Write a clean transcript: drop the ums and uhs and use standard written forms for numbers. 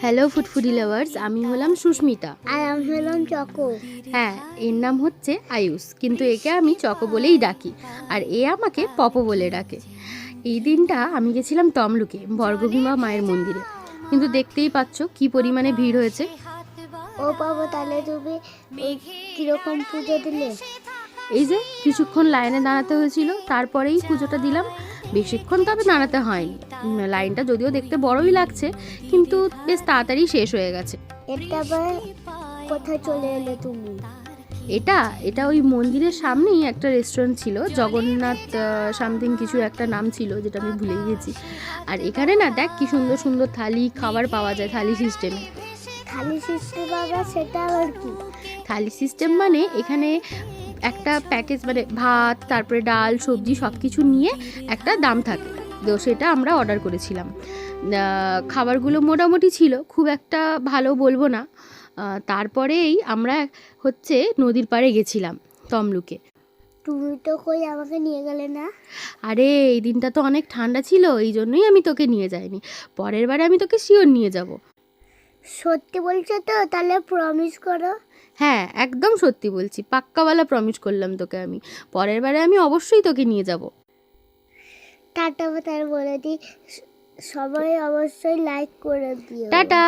Hello ফুডফুডি lovers, আমি হলাম সুস্মিতা আর আমি হলাম চকো। হ্যাঁ, এর নাম হচ্ছে আয়ুষ, কিন্তু একে আমি চকো বলেই ডাকি, আর এ আমাকে পপো বলে ডাকে। এই দিনটা আমি গেছিলাম তমলুকে বর্গভীমা মায়ের মন্দিরে, কিন্তু দেখতেই পাচ্ছ কি পরিমাণে ভিড় হয়েছে। ও বাবা, তাহলে তুমি কিরকম পুজো দিলে? এই যে কিছুক্ষণ লাইনে দাঁড়াতে হয়েছিল, তারপরেই পুজোটা দিলাম। বেশিক্ষণ তবে দাঁড়াতে হয়নি। লাইনটা যদিও দেখতে বড়ই লাগছে, কিন্তু বেশ তাড়াতাড়ি শেষ হয়ে গেছে। এটা আবার কোথায় চলে এলে তুমি? এটা এটা ওই মন্দিরের সামনেই একটা রেস্টুরেন্ট ছিল, জগন্নাথ সামথিং কিছু একটা নাম ছিল, যেটা আমি ভুলে গেছি। আর এখানে না দেখ কি সুন্দর সুন্দর থালি খাবার পাওয়া যায় থালি সিস্টেমে। থালি সিস্টেম বাবা, সেটা আবার কি? থালি সিস্টেম মানে এখানে একটা প্যাকেজ, মানে ভাত, তারপরে ডাল, সবজি সব কিছু নিয়ে একটা দাম থাকে। তো সেটা আমরা অর্ডার করেছিলাম। খাবারগুলো মোটামুটি ছিল, খুব একটা ভালো বলবো না। তারপরেই আমরা হচ্ছে নদীর পাড়ে গেছিলাম তমলুকে। তুমি তো কই আমাকে নিয়ে গেলে না? আরে এই দিনটা তো অনেক ঠান্ডা ছিল, এই জন্যই আমি তোকে নিয়ে যাইনি। পরের বারে আমি তোকে শিওর নিয়ে যাব। সত্যি বলছো তো? তাহলে প্রমিস করো। হ্যাঁ, একদম সত্যি বলছি, পাক্কাওয়ালা প্রমিস করলাম তোকে আমি। পরের বারে আমি অবশ্যই তোকে নিয়ে যাব। টাটা, তার বলে দিই, সবাই অবশ্যই লাইক করে দিও। টাটা।